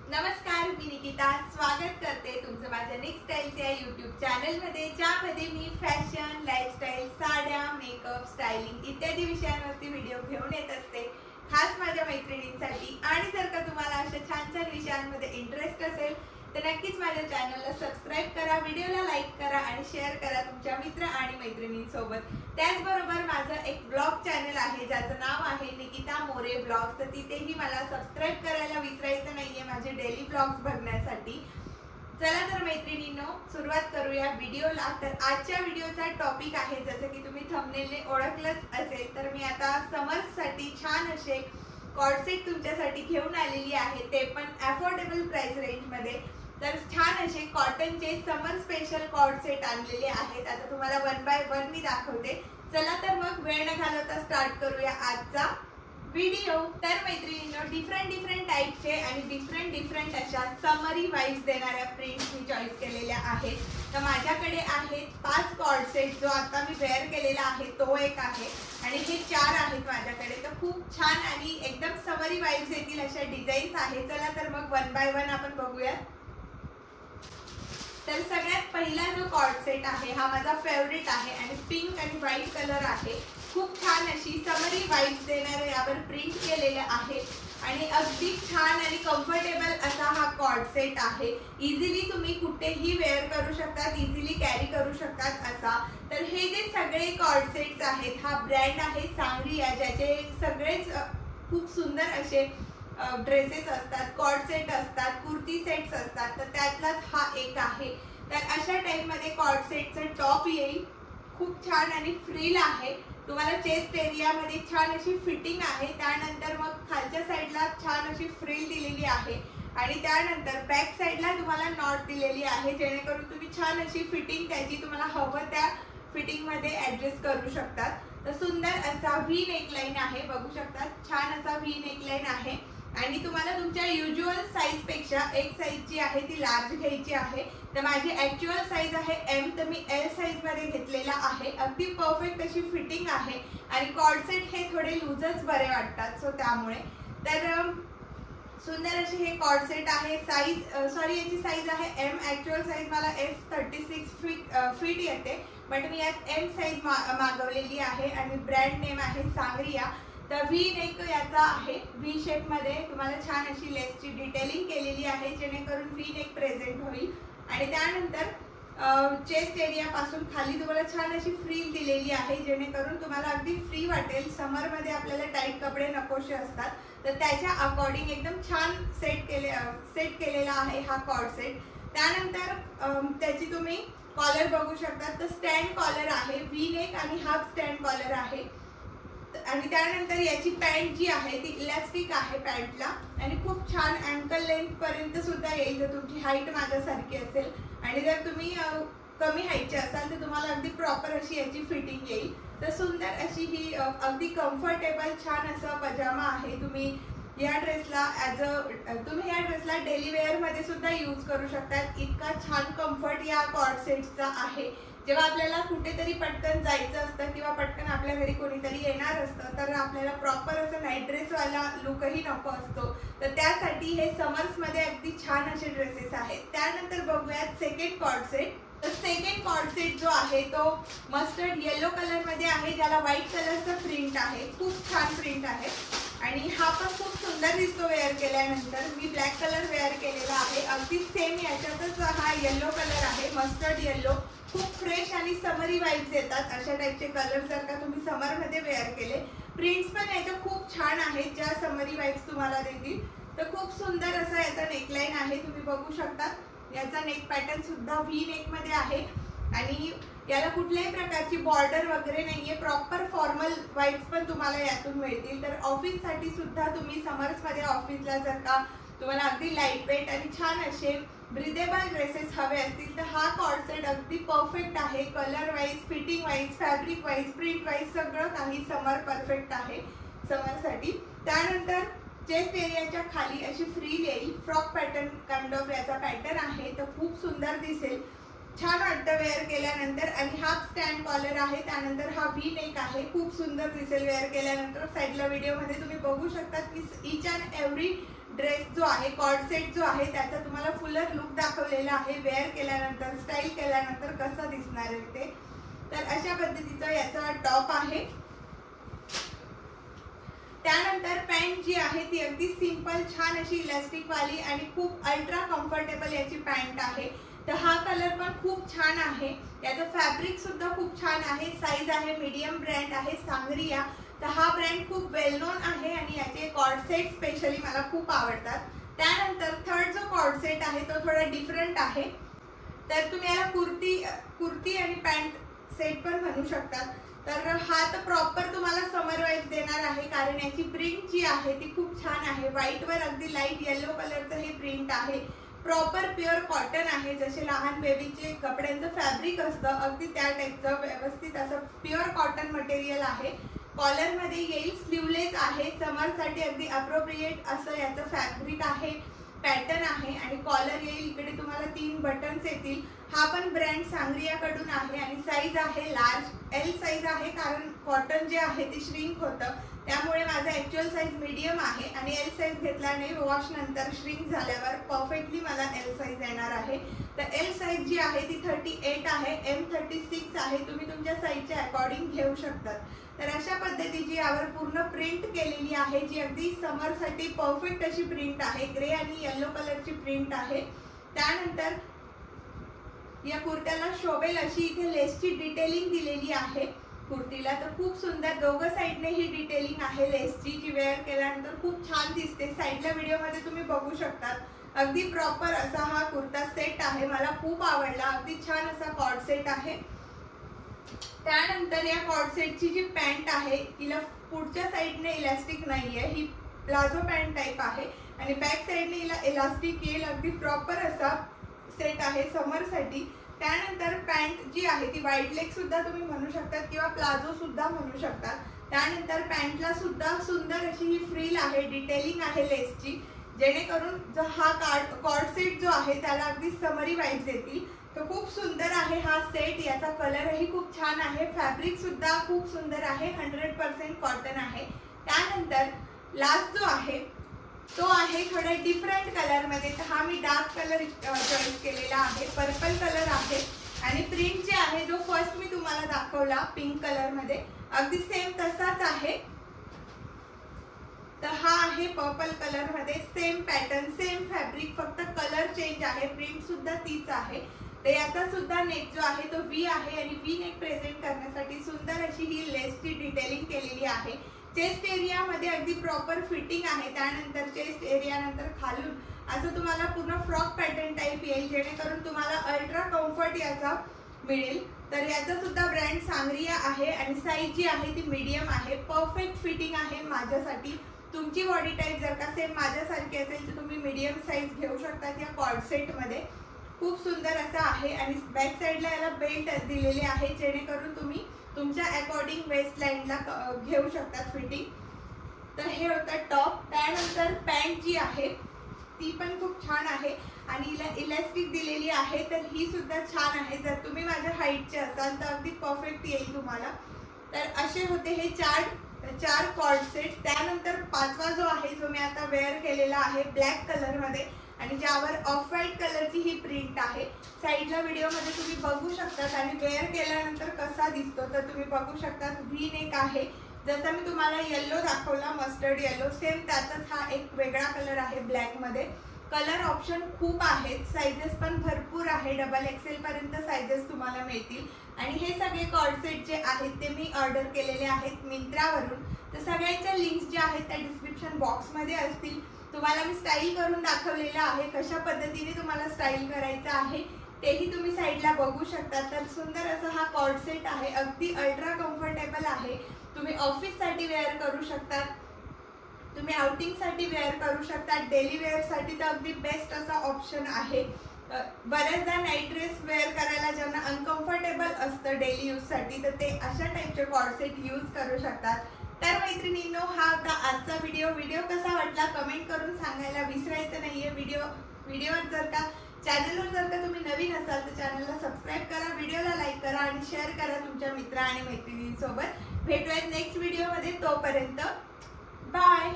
नमस्कार, मी निकिता स्वागत करते तुमचं माझ्या नेक्स्ट स्टाईलच्या यूट्यूब चॅनलमध्ये, ज्यामध्ये मी फॅशन, लाईफस्टाईल, साड्या, मेकअप, स्टायलिंग इत्यादी विषयांवरती व्हिडिओ घेऊन येत असते, खास माझ्या मैत्रिणींसाठी। आणि जर का तुम्हाला अशा छान छान विषयांमध्ये इंटरेस्ट असेल तर नक्कीच माझ्या चॅनलला सबस्क्राइब करा, व्हिडिओला लाईक करा आणि शेअर करा तुमच्या मित्र आणि मैत्रिणींसोबत। त्याचबरोबर माझं एक ब्लॉग चॅनल आहे ज्याचं नाव आहे निकिता मोरे ब्लॉग्स, तर तिथेही मला सबस्क्राइब करायला विसरायचं नाहीये माझे डेली ब्लॉग्स बघण्यासाठी। चला तर मैत्रिणींनो, सुरुवात करूया व्हिडिओला। तर आजच्या व्हिडिओचा टॉपिक आहे, जसं की तुम्ही थंबनेलने ओळखलंच असेल, तर मी आता समर्ससाठी छान असे कॉर्डसेट तुमच्यासाठी घेऊन आलेली आहे, ते पण अफोर्डेबल प्राइस रेंजमध्ये। तर छान असे कॉटनचे समर स्पेशल कॉर्डसेट आणलेले आहेत। आता तुम्हाला वन बाय वन मी दाखवते। चला तर मग वेळ न घालवता स्टार्ट करूया आजचा व्हिडिओ। तर मैत्रिणींनो, डिफरंट टाइपचे आणि डिफरंट अशा समरी वाइब्स देणाऱ्या प्रिंट्स मी चॉईस केलेल्या आहेत। तर माझ्याकडे आहेत 5 कॉर्डसेट, जो आता मी वेअर केलेला आहे तो एक आहे आणि हे 4 आहेत माझ्याकडे। तर खूप छान आणि एकदम समरी वाइब्स येतील अशा डिझाईन्स आहेत। चला तर मग वन बाय वन आपण बघूया। तर सगळ्यात पहिला जो कॉर्डसेट आहे हा माझा फेवरेट आहे आणि पिंक आणि व्हाईट कलर आहे। खूप छान अशी समरी वाइब्स देणारे यावर प्रिंट केलेले आहे आणि अगदी छान आणि कम्फर्टेबल असा हा कॉर्डसेट आहे। इझिली तुम्ही कुठेही वेअर करू शकतात, इझिली कॅरी करू शकतात असा। तर हे जे सगळे कॉर्डसेट्स आहेत, हा ब्रँड आहे सांगरिया, ज्याचे सगळेच खूप सुंदर असे ड्रेसेस असतात, कॉर्डसेट असतात, कुर्ती सेट्स असतात। तर त्यातलाच हा एक आहे। तर अशा टाइप मध्ये कॉर्डसेटचं टॉप येईल, खूप छान आणि फ्रिल आहे। तुम्हाला चेस्ट एरिया मध्ये छान अशी फिटिंग आहे, त्यानंतर मग खालच्या साईडला छान अशी फ्रिल दिलेली आहे आणि त्यानंतर बॅक साईडला तुम्हाला नॉट दिलेली आहे, जेणेकरून तुम्ही छान अशी फिटिंग त्याची तुम्हाला हवं त्या फिटिंग मध्ये ऍडजस्ट करू शकतात। तर सुंदर असा व्ही नेकलाइन आहे, बघू शकता छान असा व्ही नेकलाइन आहे आणि तुम्हाला तुमच्या युजुअल साईज पेक्षा एक साईज जी आहे ती लार्ज घ्यायची आहे। तर माझी ऍक्च्युअल साईज आहे एम, तर मी एल साईज मध्ये घेतलेला आहे। अगदी परफेक्ट अशी फिटिंग आहे आणि कॉर्डसेट हे थोडे लूजच बरे वाटतात, सो त्यामुळे तर सुंदर असे हे कॉर्डसेट आहे। याची साईज आहे एम, ऍक्च्युअल साईज मला S36 फीट येते, बट मी यात एम साईज मागवलेली आहे आणि ब्रँड नेम आहे सांगरिया। तर व्ही नेक याचा आहे, व्ही शेप मध्ये तुम्हाला छान अशी लेसची डिटेलिंग केलेली आहे, जेणेकरून व्ही नेक प्रेझेंट होईल आणि त्यानंतर चेस्ट एरिया पासून खाली तुम्हाला छान अशी फ्रिल दिलेली आहे, जेणेकरून तुम्हाला अगदी फ्री वाटेल। समर मध्ये आपल्याला टाईट कपडे नकोसे असतात, तर त्याच्या अकॉर्डिंग एकदम छान सेट केलेला आहे हा कॉर्डसेट। त्यानंतर त्याची तुम्ही कॉलर बघू शकता, तर स्टँड कॉलर आहे, व्ही नेक आणि हाफ स्टँड कॉलर आहे आणि त्यानंतर याची पॅन्ट जी आहे ती इलास्टिक आहे पॅन्टला आणि खूप छान अँकल लेंथ पर्यंत सुद्धा येईल, जर तुमची हाईट माझ्यासारखी असेल। आणि जर तुम्ही कमी हाईटचे असाल तर तुम्हाला अगदी प्रॉपर अशी याची फिटिंग येईल। तर सुंदर अशी ही अगदी कम्फर्टेबल छान असा पजामा आहे। तुम्ही या ड्रेसला डेली वेअर मध्ये सुद्धा यूज करू शकतात। इतका छान कम्फर्ट या कॉर्डसेटचा आहे। जेव्हा आपल्याला कुठेतरी पटकन जायचं असतं किंवा पटकन आपल्या घरी कोणीतरी येणार असतं, तर आपल्याला प्रॉपर असं नाईट ड्रेस वाला लुकही नको असतो, तर त्यासाठी हे समर्स मध्ये अगदी छान असे ड्रेसेस आहेत। त्यानंतर बघूयात सेकंड कॉर्डसेट। तर सेकंड कॉर्डसेट जो आहे तो मस्टर्ड येलो कलर मध्ये आहे, ज्याला व्हाईट कलरचं प्रिंट आहे, खूप छान प्रिंट आहे आणि हा पण खूप सुंदर दिसतो वेअर केल्यानंतर। मी ब्लॅक कलर वेअर केलेला आहे, अगदी सेम याच्यातच हा येलो कलर आहे, मस्टर्ड येलो। खूप फ्रेश आणि समरी वाइब्स येतात अशा टाइपचे कलर जर का तुम्ही समर मध्ये वेअर केले। प्रिंट्स पण याच्या खूप छान आहेत, ज्या समरी वाइब्स तुम्हाला देतील। तर खूप सुंदर असा याचा नेकलाइन आहे, तुम्ही बघू शकता। याचा नेक पॅटर्न सुद्धा व्ही नेक मध्ये आहे आणि याला कुठल्याही प्रकारची बॉर्डर वगैरे नाहीये, प्रॉपर फॉर्मल वाइब्स पण तुम्हाला यातून मिळतील। तर ऑफिस साठी सुद्धा तुम्ही समर्स मध्ये ऑफिसला जर का तुम्हाला अगदी लाईट वेट आणि छान असे ब्रिदेबल ड्रेसेस हवे असतील तर हा कॉर्डसेट अगदी परफेक्ट आहे। Colour wise, fitting wise, fabric wise, print wise सगळं काही समर परफेक्ट आहे समरसाठी। त्यानंतर चेस्ट एरियाच्या खाली अशी फ्रिल येईल, फ्रॉक पॅटर्न काइंड ऑफ याचा पॅटर्न आहे, तर खूप सुंदर दिसेल, छान वाटतं वेअर केल्यानंतर। आणि हाफ स्टँड कॉलर आहे, त्यानंतर हा व्ही नेक आहे, खूप सुंदर दिसेल वेअर केल्यानंतर। साईडला व्हिडिओ मध्ये तुम्ही बघू शकता की ईच अँड एव्हरी ड्रेस जो आहे, कॉर्ड सेट जो आहे त्याचा तुम्हाला फुलर लुक दाखवलेला आहे. वेअर केल्यानंतर, स्टाईल केल्यानंतर कसं दिसणार आहे ते. तर अशा पद्धतीचा याचा टॉप आहे. त्यानंतर पॅन्ट जी आहे ती अगदी सिंपल छान अशी इलास्टिक वाली आणि खूप अल्ट्रा कम्फर्टेबल याची पॅन्ट आहे. तर हा कलर पण खूप छान आहे. याचं फॅब्रिक सुद्धा खूप छान आहे. साईज आहे मीडियम, ब्रँड आहे सांगरिया. तर हा ब्रँड खूप वेल नोन आहे आणि याचे कॉर्ड सेट स्पेशली मला खूप आवडतात. त्यानंतर थर्ड जो कॉर्ड सेट आहे तो थोडा डिफरंट आहे. तर तुम्ही याला कुर्ती आणि पॅन्ट सेट पण म्हणू शकतात. तर हा तर प्रॉपर तुम्हाला समर वाइब देणार आहे, कारण याची प्रिंट जी आहे ती खूप छान आहे. व्हाईट वर अगदी लाईट येलो कलरचं हे प्रिंट आहे. प्रॉपर प्युअर कॉटन आहे. जसे लहान बेबीचे कपड्यांचं फॅब्रिक असतं अगदी त्या टाईपचं व्यवस्थित असं प्युअर कॉटन मटेरियल आहे. कॉलर मध्ये येईल, स्लीवलेस आहे. समर साठी अगदी अप्रोप्रिएट असं याचं फॅब्रिक आहे, पॅटर्न आहे. आणि कॉलर येईल, इकडे तुम्हाला 3 बटन्स येतील. हा पण ब्रँड सांगरिया कडून आहे आणि साईज आहे लार्ज, एल साईज आहे, कारण कॉटन जे आहे ते श्रिंक होतं. त्यामुळे माझा ऍक्च्युअल साईज मीडियम आहे आणि एल साईज घेतल्याने वॉश नंतर श्रिंक झाल्यावर परफेक्टली मला एल साईज येणार आहे. तर एल साईज जी आहे ती 38 आहे, एम 36 आहे. तुम्ही तुमच्या साईजच्या अकॉर्डिंग घेऊ शकतात. तर अशा पद्धतीची यावर पूर्ण प्रिंट केलेली आहे, जी अगदी समर साठी परफेक्ट अशी प्रिंट आहे. ग्रे आणि येलो कलरची प्रिंट आहे. त्यानंतर या कुर्त्याला शोभेल अशी इथे लेसची डिटेलिंग दिलेली आहे कुर्तीला. तर खूप सुंदर दोघं साईडने ही डिटेलिंग आहे लेसची, जी वेअर केल्यानंतर खूप छान दिसते. साईडला व्हिडिओमध्ये तुम्ही बघू शकतात. अगदी प्रॉपर असा हा कुर्ता सेट आहे. मला खूप आवडला. अगदी छान असा कॉर्ड सेट आहे. त्यानंतर या कॉर्ड सेटची जी पॅन्ट आहे तिला पुढच्या साईडने इलास्टिक नाहीये, ही प्लाझो पॅन्ट टाइप आहे आणि बॅक साईडने हिला इलास्टिक येईल. अगदी प्रॉपर असा सेट आहे समर साठी. त्यानंतर पॅन्ट जी आहे ती वाईड लेग सुद्धा तुम्ही म्हणू शकतात किंवा प्लाझो सुद्धा म्हणू शकतात. त्यानंतर पॅन्टला सुद्धा सुंदर अशी ही फ्रिल आहे, डिटेलिंग आहे लेसची, जेणेकरून जो हा कॉर्ड सेट जो आहे त्याला अगदी समरी वाईब्स येतील. तो खूप सुंदर आहे हा सेट. याचा कलरही खूप छान आहे. फॅब्रिक सुद्धा खूप सुंदर आहे, 100% कॉटन आहे. त्यानंतर लास्ट जो आहे तो आहे थोडा डिफरंट कलर मध्ये. तर हा मी डार्क कलर चॉईस केलेला आहे, पर्पल कलर आहे. आणि प्रिंट जे आहे जो फर्स्ट मी तुम्हाला दाखवला पिंक कलर मध्ये अगदी सेम तसाच आहे. तर हा आहे पर्पल कलर मध्ये, सेम पॅटर्न, सेम फॅब्रिक, फक्त कलर चेंज आहे. प्रिंट सुद्धा तीच आहे. तर याचा सुद्धा नेक जो आहे तो व्ही आहे आणि व्ही नेक प्रेझेंट करण्यासाठी सुंदर अशी ही लेसची डिटेलिंग केलेली आहे. चेस्ट एरिया मध्ये अगदी प्रॉपर फिटिंग आहे. त्यानंतर चेस्ट एरिया नंतर खालून असं तुम्हाला पूर्ण फ्रॉक पॅटर्न टाइप येईल, जेणेकरून तुम्हाला अल्ट्रा कम्फर्ट याचा मिळेल. तर याचा सुद्धा ब्रँड सांगरिया आहे आणि साईज जी आहे ती मीडियम आहे. परफेक्ट फिटिंग आहे माझ्यासाठी. तुमची बॉडी टाइप जर का सेम माझ्यासारखी असेल तर तुम्ही मीडियम साईज घेऊ शकतात या कॉर्ड सेट मध्ये. खूप सुंदर असा आहे आणि बॅक साईडला याला बेल्ट दिलेले आहे, जेणेकरून तुम्ही तुमच्या अकॉर्डिंग वेस्ट लाईनला घेऊ शकतात फिटिंग. तर हे होतं टॉप. त्यानंतर पॅन्ट जी आहे ती पण खूप छान आहे आणि इलास्टिक दिलेली आहे. तर ही सुद्धा छान आहे. जर तुम्ही माझ्या हाईटचे असाल तर अगदी परफेक्ट येईल तुम्हाला. तर असे होते हे चार कॉर्ड सेट. त्यानंतर पाचवा जो आहे जो मी आता वेअर केलेला आहे ब्लॅक कलर मध्ये आणि ज्यावर ऑफ व्हाईट कलरची ही प्रिंट आहे. साईडला व्हिडिओमध्ये तुम्ही बघू शकतात आणि वेअर केल्यानंतर कसा दिसतो तर तुम्ही बघू शकतात. व्ही नेक आहे, जसं मी तुम्हाला येलो दाखवला, मस्टर्ड येलो, सेम त्यातच हा एक वेगळा कलर आहे ब्लॅक मध्ये. कलर ऑप्शन खूप आहेत, साइजेस पण भरपूर आहे, डबल एक्सेल पर्यंत साइजेस तुम्हाला मिळतील. आणि हे सगळे कॉर्ड सेट जे आहेत ते मी ऑर्डर केलेले आहेत मिंत्रावरून. तर सगळ्यांच्या लिंक्स ज्या आहेत त्या डिस्क्रिप्शन बॉक्समध्ये असतील. तुम्हाला मी स्टाईल करून दाखवलेलं आहे, कशा पद्धतीने तुम्हाला स्टाईल करायचं आहे तेही तुम्ही साईडला बघू शकता. तर सुंदर असा हा कॉर्ड सेट आहे, अगदी अल्ट्रा कम्फर्टेबल आहे. तुम्ही ऑफिससाठी वेअर करू शकता, तुम्ही आउटिंगसाठी वेअर करू शकता, डेली वेअरसाठी तर अगदी बेस्ट असा ऑप्शन आहे. बऱ्याचदा नाईट ड्रेस वेअर करायला ज्यांना अनकम्फर्टेबल असतं डेली यूजसाठी तर ते अशा टाईपचे कॉर्ड सेट यूज करू शकतात. तर मैत्रिणींनो, हा होता आजचा व्हिडिओ कसा वाटला कमेंट करून सांगायला विसरायचं नाहीये. व्हिडिओवर जर का चॅनलवर जर का तुम्ही नवीन असाल तर चॅनलला सबस्क्राईब करा, व्हिडिओला लाईक करा आणि शेअर करा तुमच्या मित्र आणि मैत्रिणींसोबत. भेटूयात नेक्स्ट व्हिडिओमध्ये. तोपर्यंत बाय.